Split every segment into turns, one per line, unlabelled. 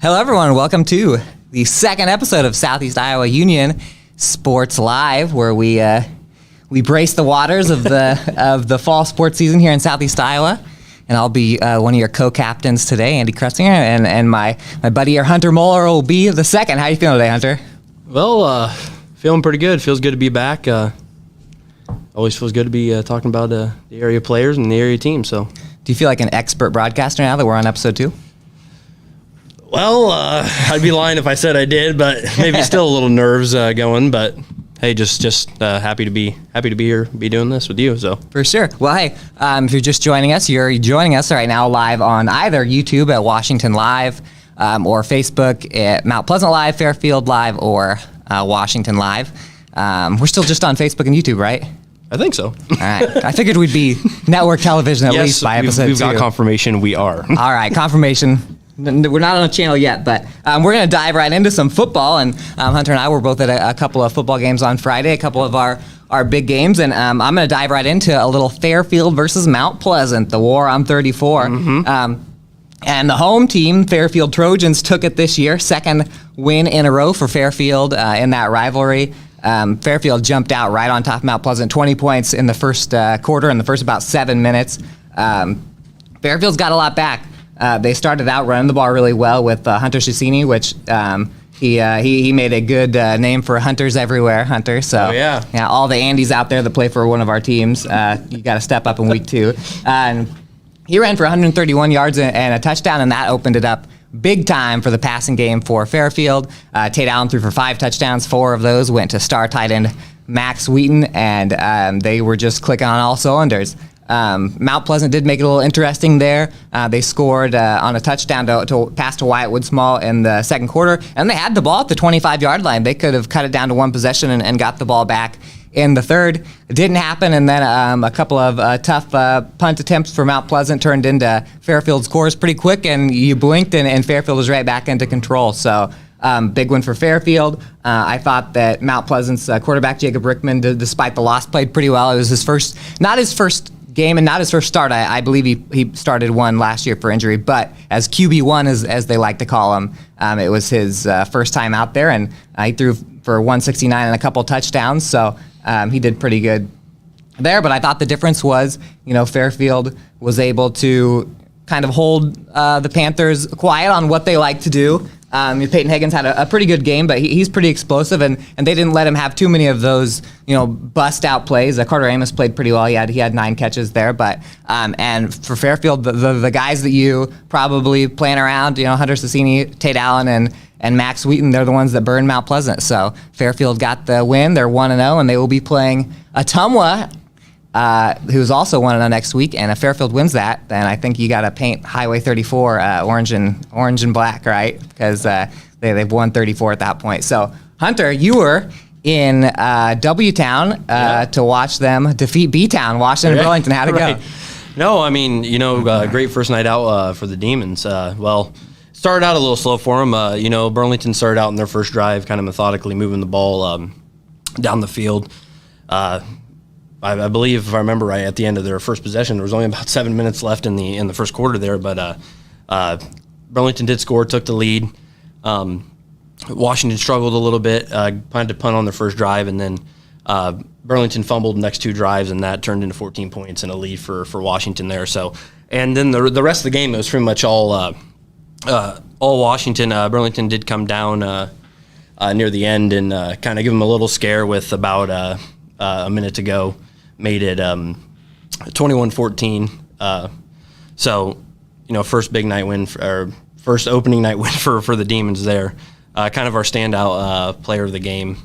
Hello, everyone. Welcome to the second episode of Southeast Iowa Union Sports Live, where we brace the waters of the fall sports season here in Southeast Iowa. And I'll be one of your co-captains today, Andy Kressinger, and my buddy here, Hunter Moeller, will be the second. How are you feeling today, Hunter?
Well, feeling pretty good. Feels good to be back. Always feels good to be talking about the area players and the area team. So,
do you feel like an expert broadcaster now that we're on episode 2?
Well, I'd be lying if I said I did, but maybe still a little nerves going. But hey, just happy to be here, be doing this with you. So
for sure. Well, hey, if you're just joining us, you're joining us right now live on either YouTube at Washington Live or Facebook at Mount Pleasant Live, Fairfield Live, or Washington Live. We're still just on Facebook and YouTube, right?
I think so.
All right. I figured we'd be network television at least by episode 2.
We've got confirmation we are.
All right, confirmation. We're not on a channel yet, but we're going to dive right into some football. And Hunter and I were both at a couple of football games on Friday, a couple of our big games. And I'm going to dive right into a little Fairfield versus Mount Pleasant, the war on 34. Mm-hmm. And the home team, Fairfield Trojans, took it this year, second win in a row for Fairfield in that rivalry. Fairfield jumped out right on top of Mount Pleasant, 20 points in the first quarter, in the first about 7 minutes. Fairfield's got a lot back. They started out running the ball really well with Hunter Cicini, which he made a good name for hunters everywhere, Hunter. So
yeah,
all the Andys out there that play for one of our teams, you got to step up in week 2. And he ran for 131 yards and a touchdown, and that opened it up big time for the passing game for Fairfield. Tate Allen threw for 5 touchdowns. 4 of those went to star tight end Max Wheaton, and they were just clicking on all cylinders. Mount Pleasant did make it a little interesting there. They scored on a touchdown to pass to Wyatt Woodsmall in the second quarter, and they had the ball at the 25-yard line. They could have cut it down to one possession and got the ball back in the third. It didn't happen, and then a couple of tough punt attempts for Mount Pleasant turned into Fairfield scores pretty quick, and you blinked, and Fairfield was right back into control. So big win for Fairfield. I thought that Mount Pleasant's quarterback, Jacob Rickman, despite the loss, played pretty well. It was not his first game and not his first start. I believe he started one last year for injury, but as QB1, as they like to call him, it was his first time out there, and he threw for 169 and a couple touchdowns, so he did pretty good there. But I thought the difference was, Fairfield was able to kind of hold the Panthers quiet on what they like to do. Peyton Higgins had a pretty good game, but he's pretty explosive, and they didn't let him have too many of those, bust out plays. Carter Amos played pretty well. He had 9 catches there, but and for Fairfield, the guys that you probably playing around, Hunter Cicini, Tate Allen, and Max Wheaton, they're the ones that burned Mount Pleasant. So Fairfield got the win. They're 1-0, and they will be playing Ottumwa, who's also 1-0 next week. And if Fairfield wins that, then I think you got to paint Highway 34 orange and black, right? Because they've won 34 at that point. So Hunter, you were in W-Town to watch them defeat B-Town, Washington and Burlington. How'd it go?
No, I mean, great first night out for the Demons. Started out a little slow for them. Burlington started out in their first drive, kind of methodically moving the ball down the field. I believe, if I remember right, at the end of their first possession, there was only about 7 minutes left in the first quarter there. But Burlington did score, took the lead. Washington struggled a little bit, planned to punt on their first drive, and then Burlington fumbled the next 2 drives, and that turned into 14 points and a lead for Washington there. So, and then the rest of the game, it was pretty much all Washington. Burlington did come down near the end and kind of give them a little scare with about a minute to go. Made it 21-14. First big night win, or first opening night win for the Demons there. Kind of our standout player of the game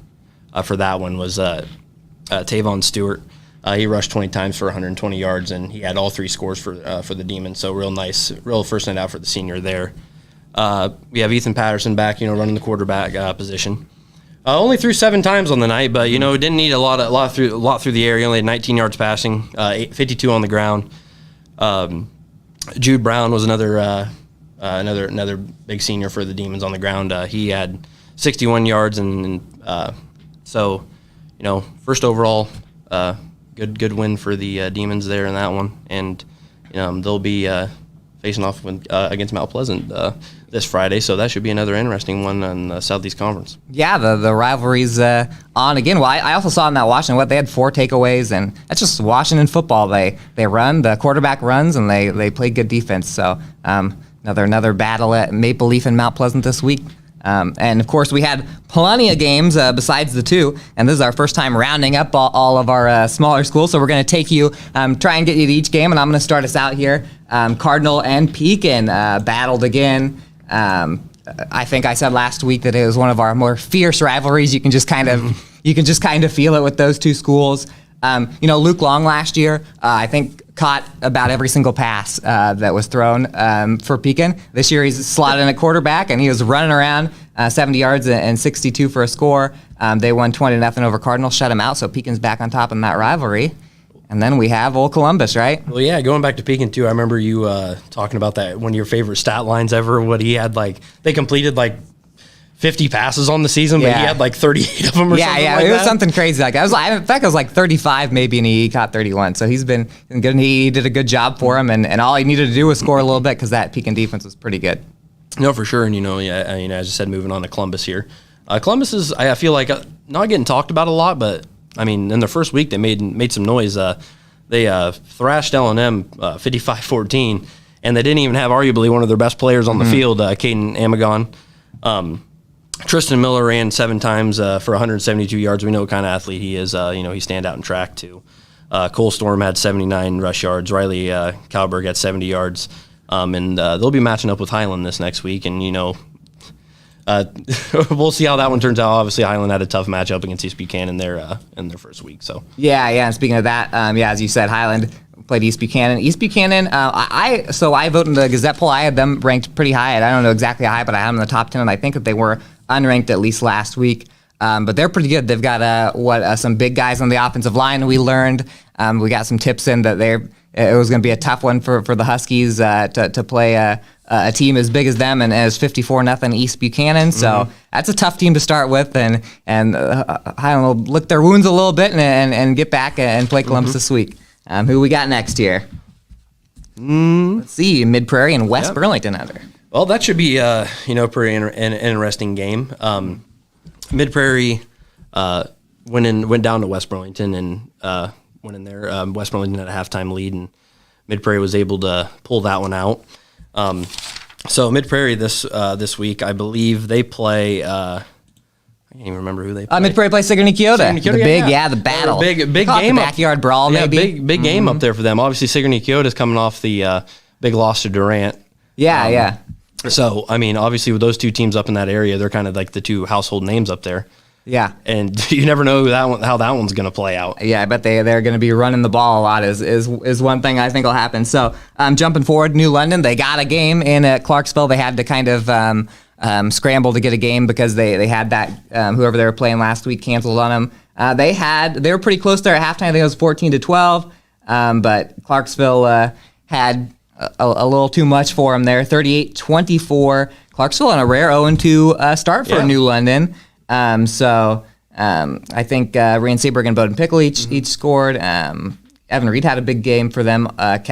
for that one was Tavon Stewart. He rushed 20 times for 120 yards, and he had all 3 scores for the Demons. So real nice, real first night out for the senior there. We have Ethan Patterson back, running the quarterback position. Only threw 7 times on the night, but didn't need a lot through the air. He only had 19 yards passing, 52 on the ground. Jude Brown was another big senior for the Demons on the ground. He had 61 yards, and first overall, good win for the Demons there in that one. And they'll be facing off against Mount Pleasant this Friday, so that should be another interesting one in the Southeast Conference.
Yeah, the rivalry's on again. Well, I also saw in that Washington, they had 4 takeaways, and that's just Washington football. They run, the quarterback runs, and they play good defense. So another battle at Maple Leaf and Mount Pleasant this week. And of course, we had plenty of games besides the 2, and this is our first time rounding up all of our smaller schools. So we're going to take you, try and get you to each game, and I'm going to start us out here. Cardinal and Pekin battled again. I think I said last week that it was one of our more fierce rivalries. You can just kind of feel it with those 2 schools. Luke Long last year, I think caught about every single pass that was thrown for Pekin. This year he's slotted in a quarterback, and he was running around 70 yards and 62 for a score. They won 20-0 over Cardinal, shut him out, so Pekin's back on top in that rivalry. And then we have old Columbus, right?
Well, yeah, going back to Pekin, too, I remember you talking about that, one of your favorite stat lines ever, what he had, they completed, 50 passes on the season, but he had 38 of them or something like that.
Yeah, it was something crazy like that. In fact, it was 35 maybe, and he caught 31. So he's been good, and he did a good job for him, and all he needed to do was score a little bit because that Pekin defense was pretty good.
No, for sure, and as I said, moving on to Columbus here. Columbus is, I feel like, not getting talked about a lot, but, in their first week, they made some noise. They thrashed L&M 55-14, and they didn't even have arguably one of their best players on the field, Caden Amagon. Tristan Miller ran 7 times for 172 yards. We know what kind of athlete he is. He stand out in track, too. Cole Storm had 79 rush yards. Riley Cowberg had 70 yards. And they'll be matching up with Highland this next week, and, we'll see how that one turns out. Obviously, Highland had a tough matchup against East Buchanan in their first week. So
yeah. And speaking of that, as you said, Highland played East Buchanan. East Buchanan, I voted in the Gazette poll. I had them ranked pretty high. I don't know exactly how high, but I had them in the top 10, and I think that they were unranked at least last week. But they're pretty good. They've got some big guys on the offensive line. We learned. We got some tips in that it was going to be a tough one for the Huskies to play a team as big as them and as 54-0 East Buchanan. So that's a tough team to start with, and Highland will lick their wounds a little bit and get back and play Columbus this week. Who we got next here? Let's see, Mid Prairie and West Burlington under.
Well, that should be pretty an interesting game. Mid Prairie went down to West Burlington and went in there. West Burlington had a halftime lead, and Mid Prairie was able to pull that one out. So Mid Prairie this week, I believe they play. I can't even remember who they play.
Mid Prairie plays Sigourney Keota. The battle.
Big game.
The backyard brawl, maybe.
Big game up there for them. Obviously, Sigourney Keota is coming off the big loss to Durant.
Yeah.
So, obviously, with those 2 teams up in that area, they're kind of like the 2 household names up there.
Yeah.
And you never know how that one's going to play out.
Yeah, I bet they're going to be running the ball a lot is one thing I think will happen. So, jumping forward, New London, they got a game in Clarksville. They had to kind of scramble to get a game because they had that whoever they were playing last week canceled on them. They were pretty close there at halftime. I think it was 14-12, but Clarksville had a little too much for them there. 38-24. Clarksville on a rare 0-2 start for New London. I think Ryan Seaberg and Bowden Pickle each scored. Evan Reed had a big game for them.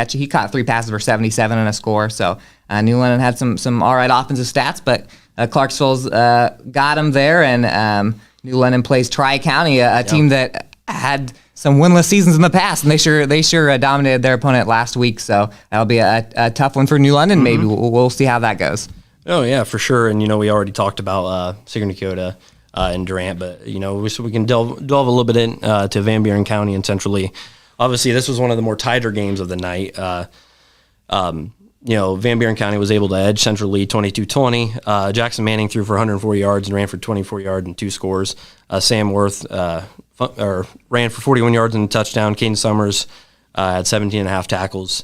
He caught 3 passes for 77 and a score. So New London had some all right offensive stats, but Clarksville's got them there. And New London plays Tri-County, a team that had some winless seasons in the past, and they sure dominated their opponent last week. So that'll be a tough one for New London. Maybe we'll see how that goes.
Oh yeah, for sure. And we already talked about Sigourney Keota and Durant, but so we can delve a little bit into Van Buren County and Central Lee. Obviously, this was one of the more tighter games of the night. Van Buren County was able to edge Central Lee 22-20. Jackson Manning threw for 104 yards and ran for 24 yards and 2 scores. Sam Worth ran for 41 yards and a touchdown. Caden Summers had 17.5 tackles.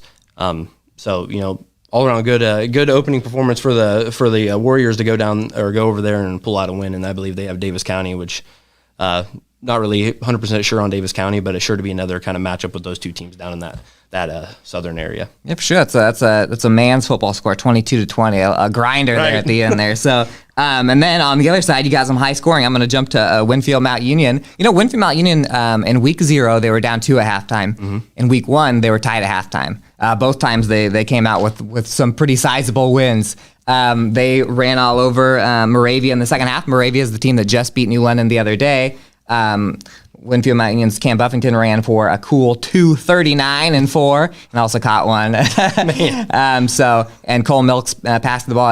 All around good opening performance for the Warriors to go over there and pull out a win. And I believe they have Davis County, which not really 100% sure on Davis County, but it's sure to be another kind of matchup with those 2 teams down in that southern area.
Yeah, for sure. That's a man's football score, 22-20, a grinder there at the end there. So, and then on the other side, you got some high scoring. I'm going to jump to Winfield Mount Union. Winfield Mount Union in week 0 they were down 2 at halftime. In week 1 they were tied at halftime. Both times they came out with some pretty sizable wins. They ran all over Moravia in the second half. Moravia is the team that just beat New London the other day. Winfield Mount Union's Cam Buffington ran for a cool 239-4 and also caught one. And Cole Milks passed the ball.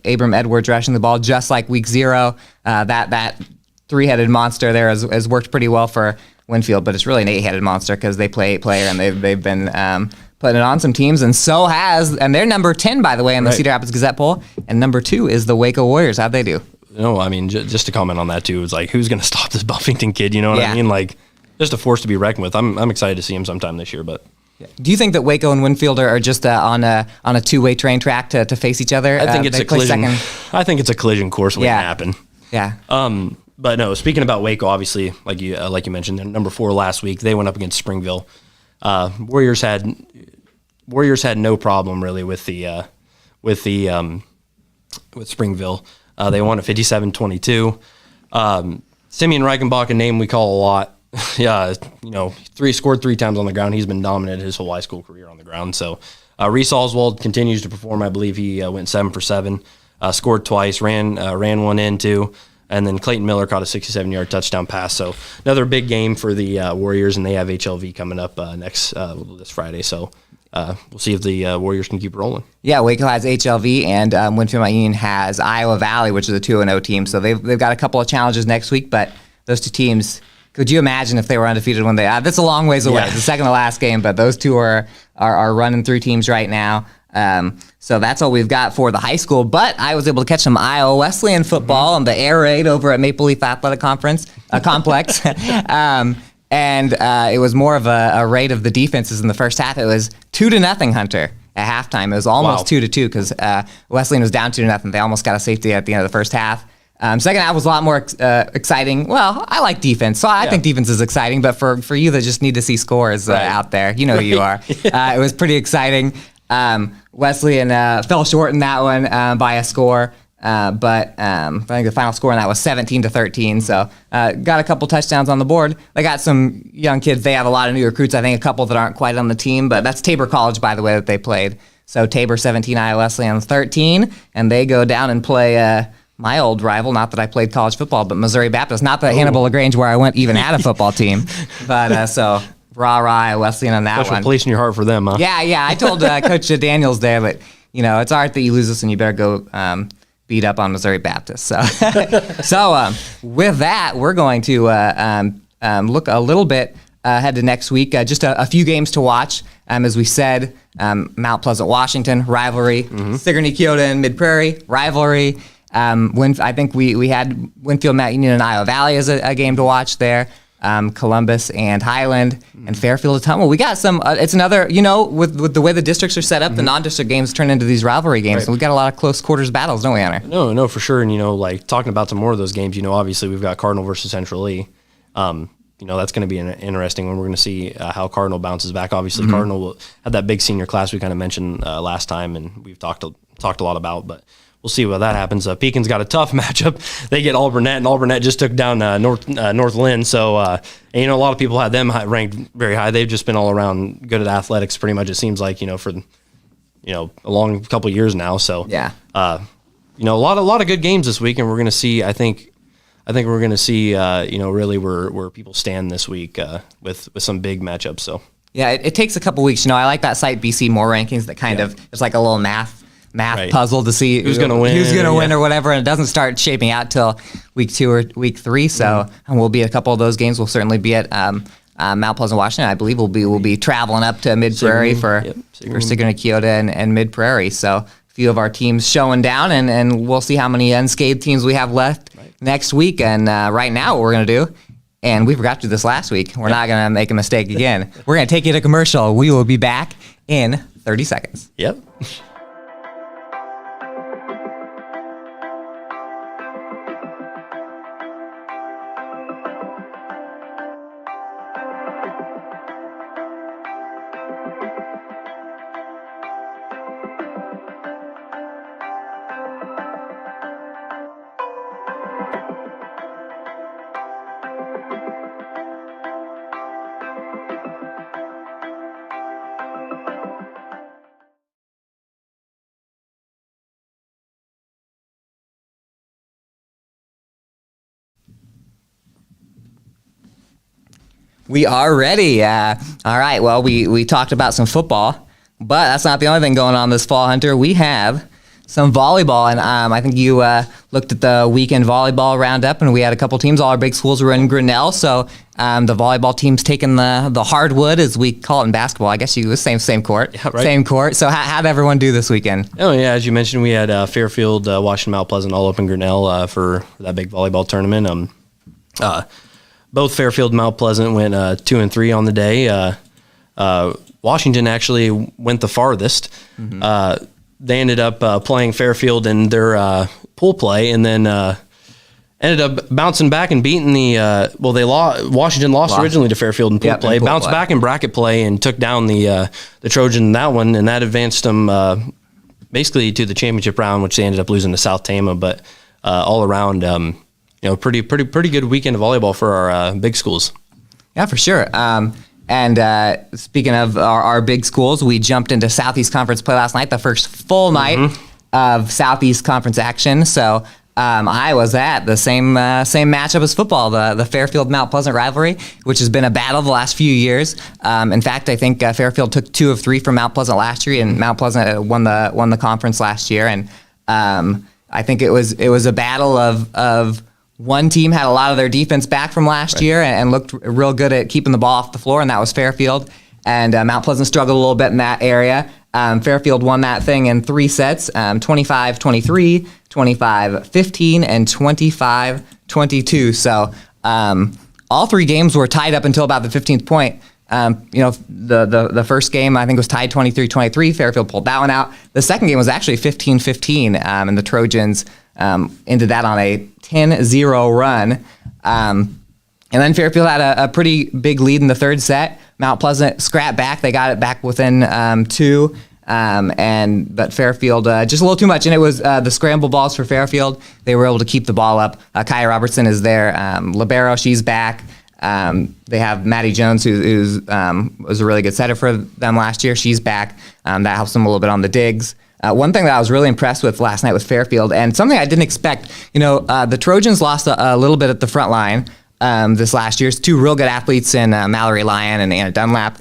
Abram Edwards rushing the ball just like week 0. That three-headed monster there has worked pretty well for Winfield, but it's really an 8-headed monster because they play 8-player and they've been putting it on some teams, and they're number 10 by the way in the Cedar Rapids Gazette poll, and number 2 is the Waco Warriors. How'd they do?
No, I mean, just to comment on that too, it's like, who's going to stop this Buffington kid? You know what I mean? Like, just a force to be reckoned with. I'm excited to see him sometime this year. But
do you think that Waco and Winfield are just on a two-way train track to face each other?
I think it's a collision. I think it's a collision course waiting to happen.
Yeah.
But no, speaking about Waco, obviously, like you mentioned, they're number 4 last week. They went up against Springville. Warriors had no problem really with Springville. They won at 57-22. Simeon Reichenbach, a name we call a lot. Yeah, scored 3 times on the ground. He's been dominant his whole high school career on the ground. So Reese Oswald continues to perform. I believe he went 7 for 7, scored twice, ran one in too. And then Clayton Miller caught a 67-yard touchdown pass. So another big game for the Warriors, and they have HLV coming up this Friday. So we'll see if the Warriors can keep rolling. Yeah,
Waco has HLV, and Winfield Mount Union has Iowa Valley, which is a 2-0 team. So they've got a couple of challenges next week, but those two teams, could you imagine if they were undefeated when they? That's a long ways away. Yeah. It's the second to last game, but those two are running through teams right now. So that's all we've got for the high school. But I was able to catch some Iowa Wesleyan football on the air raid over at Maple Leaf Athletic Complex. And it was more of a raid of the defenses in the first half. It was 2-0 Hunter at halftime. It was almost 2-2 because Wesleyan was down 2-0. They almost got a safety at the end of the first half. Second half was a lot more exciting. Well, I like defense, so I think defense is exciting. But for you that just need to see scores out there, you know who you are. It was pretty exciting. Wesleyan fell short in that one by a score. But I think the final score on that was 17-13. So got a couple touchdowns on the board. They got some young kids. They have a lot of new recruits. I think a couple that aren't quite on the team. But that's Tabor College, by the way, that they played. So Tabor 17, Iowa Wesleyan 13. And they go down and play my old rival. Not that I played college football, but Missouri Baptist. Not the Hannibal LaGrange where I went even had a football team. But so rah, Wesleyan on that one.
Special place in your heart for them, huh?
Yeah. I told Coach Daniels there that, it's art that you lose this and you better go beat up on Missouri Baptist. So, with that, we're going to look a little bit ahead to next week. Just a few games to watch. As we said, Mount Pleasant, Washington, rivalry. Sigourney, Keota, and Mid-Prairie, rivalry. I think we had Winfield, Mount Union, and Iowa Valley as a game to watch there. Columbus and Highland and Fairfield and Hummel. We got some. It's another. With the way the districts are set up, the non-district games turn into these rivalry games. Right. So we got a lot of close quarters battles, don't we, Hunter?
No, for sure. And like talking about some more of those games. Obviously we've got Cardinal versus Central Lee. That's going to be an interesting one. We're going to see how Cardinal bounces back. Obviously, Cardinal will have that big senior class we kind of mentioned last time, and we've talked a lot about, but. We'll see what that happens. Pekin's got a tough matchup. They get Alburnett, and Alburnett just took down North Lynn. So, a lot of people had them ranked very high. They've just been all around good at athletics, pretty much. It seems like for a long couple of years now. So, a lot of good games this week, and we're going to see. I think we're going to see. Really where people stand this week with some big matchups. So,
yeah, it takes a couple weeks. I like that site BC More rankings that kind of it's like a little math puzzle to see
who's going to win,
or whatever, and it doesn't start shaping out till week 2 or week 3. So, and we'll be at a couple of those games. We'll certainly be at Mount Pleasant, Washington. I believe we'll be traveling up to Mid-Prairie for Sigourney, Keota, and Mid-Prairie. So, a few of our teams showing down, and we'll see how many unscathed teams we have left next week. And right now, what we're going to do. And we forgot to do this last week. We're not going to make a mistake again. We're going to take you to commercial. We will be back in 30 seconds.
Yep.
We are ready. All right. Well, we talked about some football, but that's not the only thing going on this fall, Hunter. We have some volleyball, and I think you looked at the weekend volleyball roundup, and we had a couple teams. All our big schools were in Grinnell, so the volleyball team's taking the hardwood, as we call it in basketball. I guess you same court,
Yeah, right.
same court. So how'd everyone do this weekend?
Oh yeah, as you mentioned, we had Fairfield, Washington, Mount Pleasant, all up in Grinnell for that big volleyball tournament. Both Fairfield and Mount Pleasant went 2 and 3 on the day. Washington actually went the farthest. Mm-hmm. They ended up playing Fairfield in their pool play, and then ended up bouncing back and beating Washington lost originally to Fairfield in pool play, bounced back in bracket play, and took down the Trojan in that one, and that advanced them basically to the championship round, which they ended up losing to South Tama. But all around, pretty good weekend of volleyball for our big schools.
Yeah, for sure. And speaking of our big schools, we jumped into Southeast Conference play last night, the first full night of Southeast Conference action. So I was at the same matchup as football, the Fairfield-Mount Pleasant rivalry, which has been a battle the last few years. In fact, I think Fairfield took 2 of 3 from Mount Pleasant last year, and Mount Pleasant won the conference last year. And I think it was a battle of one team had a lot of their defense back from last year and looked real good at keeping the ball off the floor, and that was Fairfield. And Mount Pleasant struggled a little bit in that area. Fairfield won that thing in 3 sets, 25-23, 25-15, and 25-22. So all 3 games were tied up until about the 15th point. The first game, I think, was tied 23-23. Fairfield pulled that one out. The second game was actually 15-15, and the Trojans ended that on a 10-0 run. And then Fairfield had a pretty big lead in the third set. Mount Pleasant scrapped back. They got it back within 2. But Fairfield, just a little too much. And it was the scramble balls for Fairfield. They were able to keep the ball up. Kaya Robertson is there. Libero, she's back. They have Maddie Jones, who was a really good setter for them last year. She's back. That helps them a little bit on the digs. One thing that I was really impressed with last night with Fairfield, and something I didn't expect, the Trojans lost a little bit at the front line this last year. It's 2 real good athletes in Mallory Lyon and Anna Dunlap,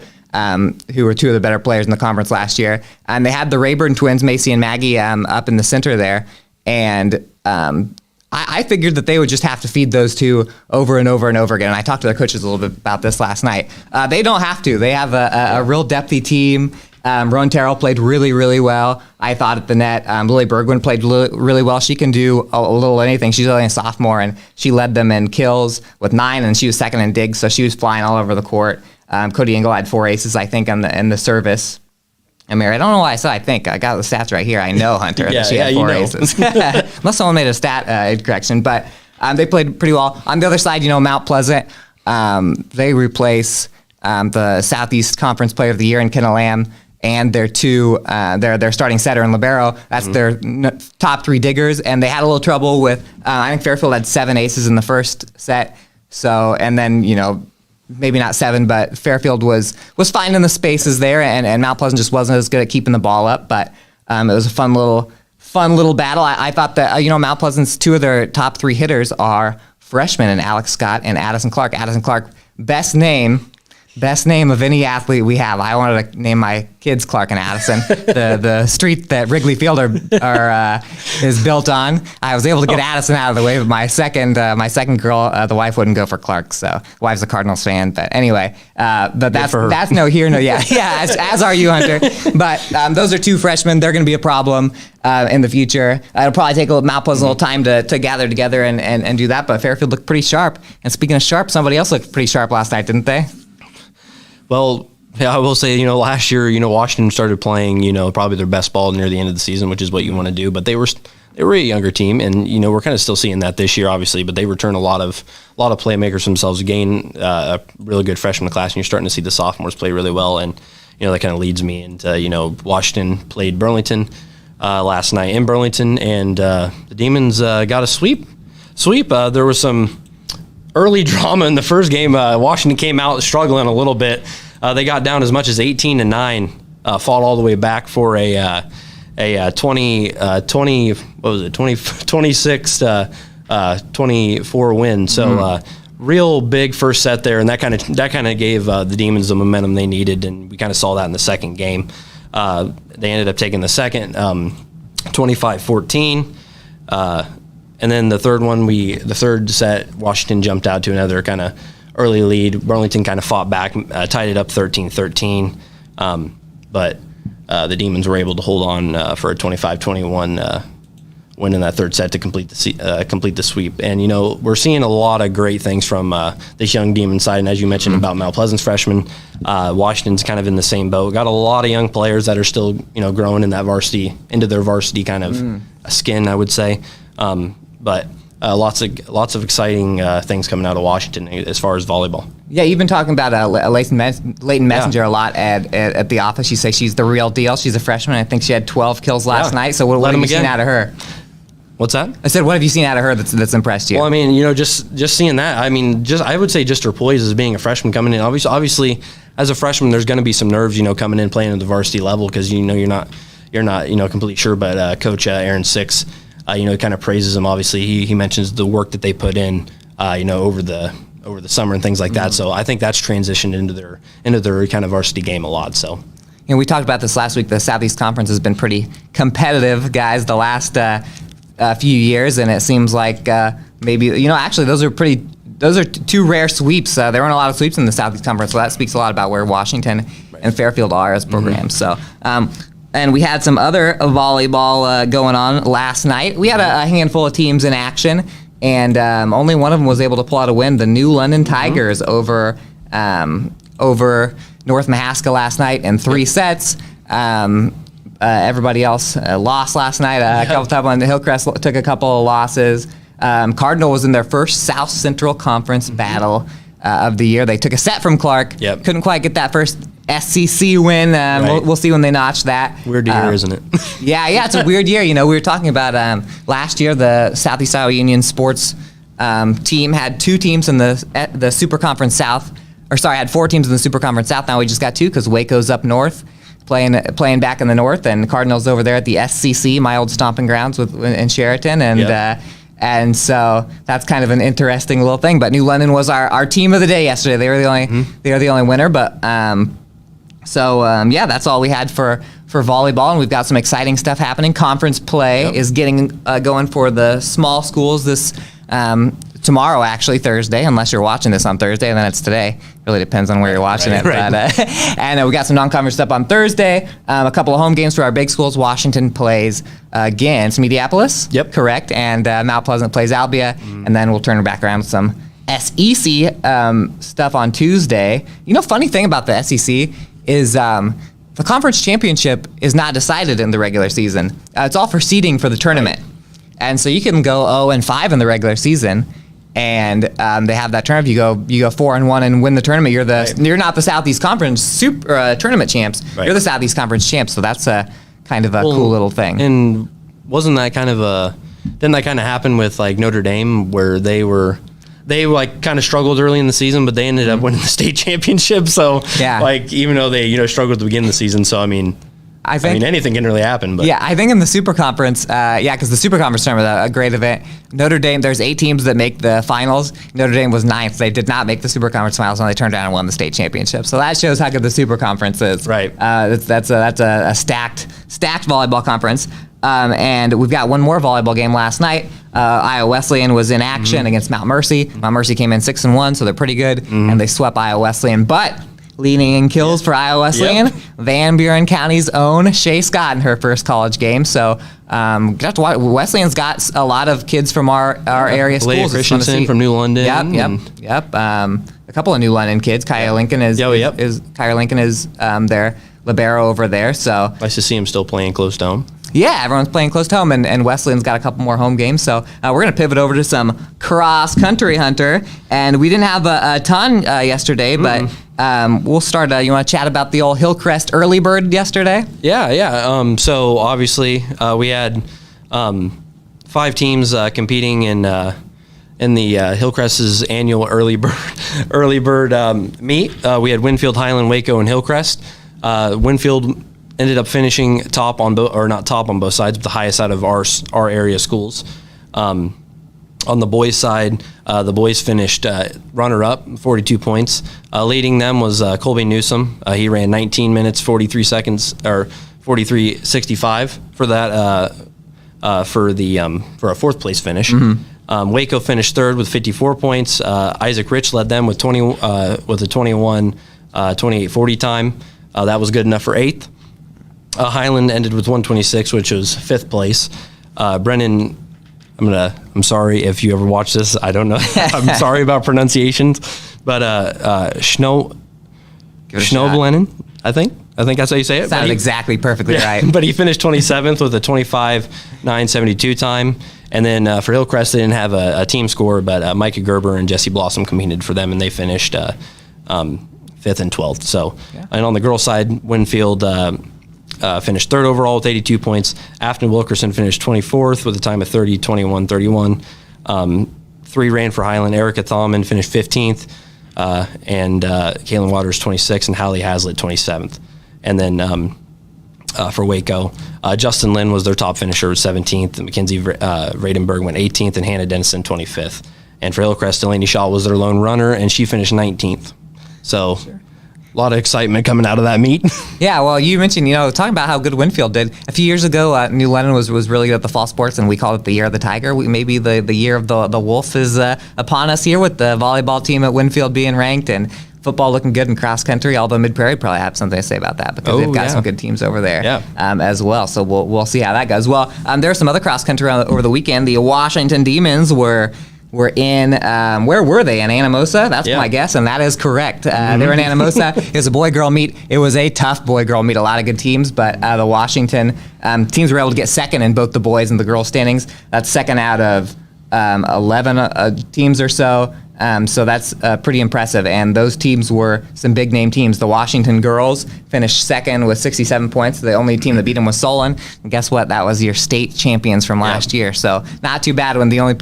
who were 2 of the better players in the conference last year. And they had the Rayburn twins, Macy and Maggie, up in the center there. And I figured that they would just have to feed those 2 over and over and over again. And I talked to their coaches a little bit about this last night. They don't have to. They have a real depthy team. Roan Terrell played really, really well, I thought, at the net. Lily Bergwin played really well. She can do a little anything. She's only a sophomore, and she led them in kills with 9, and she was second in digs, so she was flying all over the court. Cody Engel had 4 aces, I think, in the service. And Mary, I don't know why I said I think. I got the stats right here. I know, Hunter, that she had 4 aces. Unless someone made a stat correction. But they played pretty well. On the other side, Mount Pleasant, they replace the Southeast Conference Player of the Year in Kenna Lamb and their 2, their starting setter in Libero. That's their top 3 diggers. And they had a little trouble with, I think Fairfield had 7 aces in the first set. So, and then, maybe not 7, but Fairfield was finding the spaces there, and Mount Pleasant just wasn't as good at keeping the ball up. But it was a fun little battle. I thought that Mount Pleasant's 2 of their top 3 hitters are freshmen, and Alex Scott and Addison Clark. Addison Clark, best name of any athlete we have. I wanted to name my kids Clark and Addison, the street that Wrigley Field is built on. I was able to get Addison out of the way, but my second girl, the wife wouldn't go for Clark. So the wife's a Cardinals fan, but anyway, but that's no here, no yeah, as are you, Hunter. But those are 2 freshmen. They're going to be a problem in the future. It'll probably take Mount Pleasant a little time to gather together and do that. But Fairfield looked pretty sharp. And speaking of sharp, somebody else looked pretty sharp last night, didn't they?
Well, yeah, I will say, last year, Washington started playing, probably their best ball near the end of the season, which is what you want to do. But they were a younger team, and we're kind of still seeing that this year, obviously. But they return a lot of playmakers themselves, gain a really good freshman class, and you're starting to see the sophomores play really well. And that kind of leads me into Washington played Burlington last night in Burlington, and the Demons got a sweep. There was some early drama in the first game. Washington came out struggling a little bit. They got down as much as 18-9, fought all the way back for a 26-24 win. So real big first set there, and that kind of gave the Demons the momentum they needed, and we kind of saw that in the second game. They ended up taking the second 25-14. And then the third set, Washington jumped out to another kind of early lead. Burlington kind of fought back, tied it up 13-13. But the Demons were able to hold on for a 25-21 win in that third set to complete the sweep. And, we're seeing a lot of great things from this young Demon side. And as you mentioned about Mount Pleasant's freshmen, Washington's kind of in the same boat. Got a lot of young players that are still, growing in that into their varsity kind of skin, I would say. But lots of exciting things coming out of Washington as far as volleyball.
Yeah, you've been talking about Leighton Messenger a lot at the office. You say she's the real deal. She's a freshman. I think she had 12 kills last night. So what have you seen out of her?
What's that?
I said, what have you seen out of her that's impressed you?
Well, I mean, just seeing that. I mean, I would say just her poise as being a freshman coming in. Obviously, as a freshman, there's going to be some nerves, coming in playing at the varsity level because you're not completely sure. But Coach Aaron Six, kind of praises them. Obviously, he mentions the work that they put in, over the summer and things like that. So I think that's transitioned into their kind of varsity game a lot. So.
We talked about this last week. The Southeast Conference has been pretty competitive, guys, the last few years, and it seems like maybe actually those are two rare sweeps. There weren't a lot of sweeps in the Southeast Conference, so that speaks a lot about where Washington and Fairfield are as programs. So. And we had some other volleyball going on last night. We had a handful of teams in action, and only one of them was able to pull out a win. The New London Tigers over North Mahaska last night in 3 sets. Everybody else lost last night. A couple times. Hillcrest took a couple of losses. Cardinal was in their first South Central Conference battle of the year. They took a set from Clark.
Yep.
Couldn't quite get that first SCC win.
Right.
We'll see when they notch that.
Weird year, isn't it?
Yeah, it's a weird year. We were talking about last year the Southeast Iowa Union sports team had 2 teams in the Super Conference South. Had 4 teams in the Super Conference South. Now we just got 2 because Waco's up north, playing back in the north, and Cardinals over there at the SCC, my old stomping grounds in Sheraton, and so that's kind of an interesting little thing. But New London was our team of the day yesterday. They were the only winner. But that's all we had for volleyball, and we've got some exciting stuff happening. Conference play is getting going for the small schools this tomorrow, actually Thursday, unless you're watching this on Thursday, and then it's today. Really depends on where you're watching it.
Right.
But, and we got some non-conference stuff on Thursday. A couple of home games for our big schools. Washington plays against Mediapolis.
Yep.
Correct. And Mount Pleasant plays Albia, and then we'll turn it back around with some SEC stuff on Tuesday. Funny thing about the SEC is the conference championship is not decided in the regular season. It's all for seeding for the tournament. Right. And so you can go 0-5 in the regular season, and they have that tournament. You go 4-1 and win the tournament. You're not the Southeast Conference super tournament champs. Right. You're the Southeast Conference champs. So that's a kind of a cool little thing.
And didn't that kind of happen with like Notre Dame, where they kind of struggled early in the season, but they ended up winning the state championship. So even though they struggled at the beginning of the season, so I mean anything can really happen. But
I think in the Super Conference, because the Super Conference tournament is a great event. Notre Dame, there's 8 teams that make the finals. Notre Dame was 9th. They did not make the Super Conference finals, and they turned around and won the state championship. So that shows how good the Super Conference is.
Right.
That's a stacked volleyball conference. And we've got one more volleyball game last night. Iowa Wesleyan was in action against Mount Mercy. Mount Mercy came in 6-1, so they're pretty good, and they swept Iowa Wesleyan. But leading in kills for Iowa Wesleyan, Van Buren County's own Shay Scott in her first college game. So Wesleyan's got a lot of kids from our area schools.
Leah Christensen from New London.
Yep. A couple of New London kids. Kaya Lincoln is their libero over there. So
nice to see him still playing close to home.
Yeah, everyone's playing close to home, and Wesleyan's got a couple more home games. So we're going to pivot over to some cross-country, Hunter. And we didn't have a ton yesterday, but we'll start. You want to chat about the old Hillcrest early bird yesterday?
Yeah. So obviously we had 5 teams competing in the Hillcrest's annual early bird meet. We had Winfield, Highland, Waco, and Hillcrest. Winfield ended up finishing top on both, or not top on both sides, but the highest out of our area schools. On the boys' side, the boys finished runner-up, 42 points. Leading them was Colby Newsom. He ran 19 minutes, 43 seconds, or 43.65 for that for a fourth place finish. Waco finished third with 54 points. Isaac Rich led them with a 28:40 time. That was good enough for eighth. Highland ended with 126, which was fifth place. Brennan, I'm sorry if you ever watch this. I don't know. I'm sorry about pronunciations, but Schnoblenin, I think that's how you say it.
Sounded exactly perfectly right.
But he finished 27th with a 25:972 time. And then for Hillcrest, they didn't have a team score, but Micah Gerber and Jesse Blossom competed for them, and they finished 5th and 12th. So, and on the girls' side, Winfield finished third overall with 82 points. Afton Wilkerson finished 24th with a time of 30:21:31. 3 ran for Highland. Erica Thalman finished 15th, and Kaylin Waters 26th, and Hallie Hazlitt 27th. And then for Waco, Justin Lynn was their top finisher with 17th, and Mackenzie Radenberg went 18th, and Hannah Dennison 25th. And for Hillcrest, Delaney Shaw was their lone runner, and she finished 19th. So a lot of excitement coming out of that meet.
Yeah, well, you mentioned, talking about how good Winfield did. A few years ago, New London was really good at the fall sports, and we called it the year of the tiger. Maybe the year of the wolf is upon us here with the volleyball team at Winfield being ranked, and football looking good in cross country, although Mid-Prairie probably have something to say about that because they've got some good teams over there as well. So we'll see how that goes. Well, there are some other cross country over the weekend. The Washington Demons were in, where were they? In Anamosa? That's my guess, and that is correct. They were in Anamosa. It was a boy-girl meet. It was a tough boy-girl meet, a lot of good teams, but the Washington teams were able to get second in both the boys and the girls standings. That's second out of 11 teams or so. So that's pretty impressive. And those teams were some big name teams. The Washington girls finished second with 67 points. The only team that beat them was Solon. And guess what? That was your state champions from last year. So not too bad when the only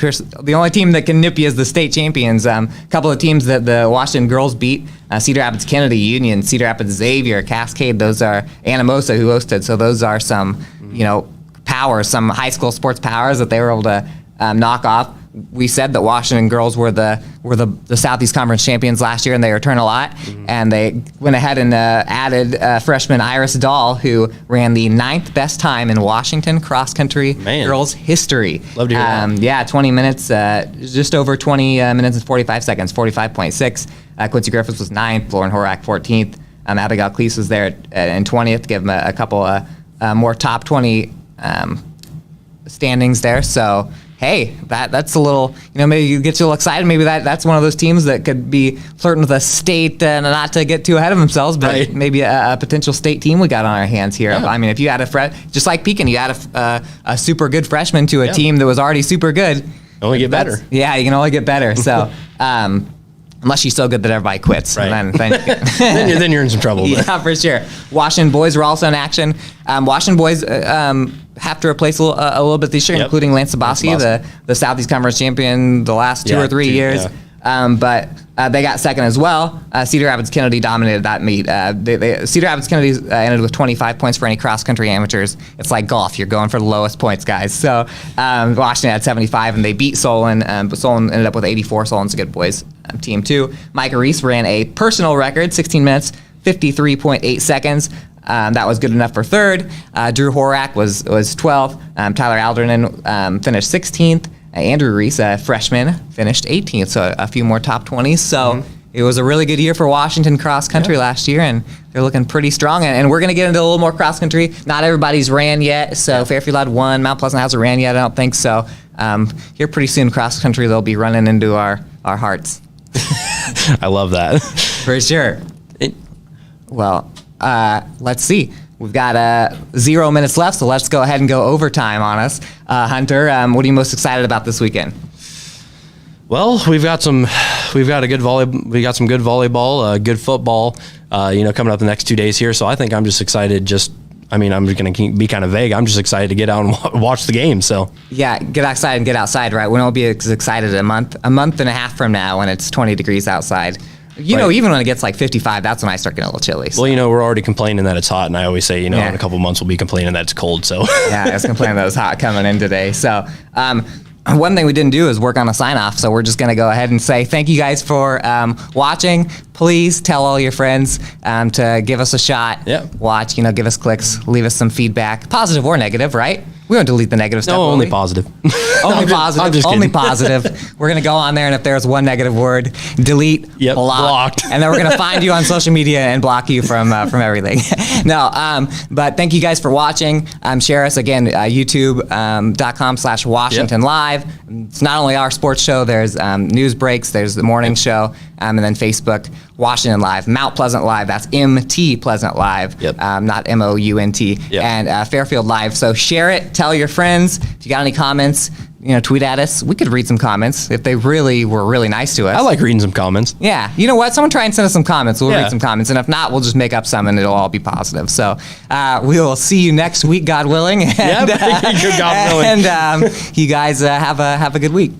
team that can nip you is the state champions. A couple of teams that the Washington girls beat, Cedar Rapids Kennedy Union, Cedar Rapids Xavier, Cascade, those are Anamosa who hosted. So those are some, powers, some high school sports powers that they were able to knock off. We said that Washington girls were the Southeast Conference champions last year, and they returned a lot. And they went ahead and added freshman Iris Dahl, who ran the 9th best time in Washington cross country girls history.
Love to hear that.
20 minutes, just over 20 minutes and 45 seconds, 45.6. Quincy Griffiths was 9th, Lauren Horak 14th. Abigail Cleese was there in 20th. Give them a couple more top 20 standings there. So. Hey, that's a little, maybe you get you a little excited. Maybe that's one of those teams that could be flirting with a state, and not to get too ahead of themselves, but maybe a potential state team we got on our hands here. Yeah. I mean, if you add just like Pekin, you add a super good freshman to a team that was already super good.
Only get better.
Yeah, you can only get better. So, unless she's so good that everybody quits.
Right.
And
then you're in some trouble.
Yeah, for sure. Washington boys were also in action. Washington boys have to replace a little bit this year, including Lance Sabasi, the Southeast Conference champion the last 2 or 3 years. But they got second as well. Cedar Rapids Kennedy dominated that meet. Cedar Rapids Kennedy ended with 25 points for any cross-country amateurs. It's like golf. You're going for the lowest points, guys. So Washington had 75, and they beat Solon. But Solon ended up with 84. Solon's a good boys team, too. Micah Reese ran a personal record, 16 minutes, 53.8 seconds. That was good enough for third. Drew Horak was 12th. Tyler Aldernon finished 16th. Andrew Reese, a freshman, finished 18th, so a few more top 20s. So it was a really good year for Washington cross country last year, and they're looking pretty strong. And we're going to get into a little more cross country. Not everybody's ran yet, so Fairfield had one. Mount Pleasant hasn't ran yet, I don't think so. Here pretty soon, cross country, they'll be running into our hearts.
I love that.
For sure. Let's see. We've got 0 minutes left, so let's go ahead and go overtime on us. Hunter, what are you most excited about this weekend?
Well, we got some good volleyball, good football, coming up the next 2 days here. So I think I'm just excited. I'm going to be kind of vague. I'm just excited to get out and watch the game. So
yeah, get outside and get outside, right? We won't be as excited a month and a half from now when it's 20 degrees outside. Even when it gets like 55, that's when I start getting a little chilly. So.
Well, we're already complaining that it's hot, and I always say, in a couple months we'll be complaining that it's cold. So
yeah, I was complaining that it was hot coming in today. So one thing we didn't do is work on a sign off, so we're just going to go ahead and say thank you guys for watching. Please tell all your friends to give us a shot.
Yep.
Watch, give us clicks, leave us some feedback, positive or negative, right? We won't delete the negative stuff.
No,
will
only
we?
positive.
Only positive.
I'm just
only
kidding.
positive. We're gonna go on there, and if there's one negative word, delete,
Yep,
block,
blocked.
and then we're gonna find you on social media and block you from everything. No, but thank you guys for watching. Share us again, YouTube.com/Washington Live. It's not only our sports show. There's news breaks. There's the morning show, and then Facebook Washington Live, Mount Pleasant Live. That's MT Pleasant Live,
Yep.
not MOUNT,
Yep.
and Fairfield Live. So share it. Tell your friends. If you got any comments, tweet at us. We could read some comments if they really were really nice to us.
I like reading some comments.
Yeah, you know what? Someone try and send us some comments. We'll
Yeah.
read some comments, and if not, we'll just make up some, and it'll all be positive. So we will see you next week, God willing. And,
God willing.
And you guys have a good week.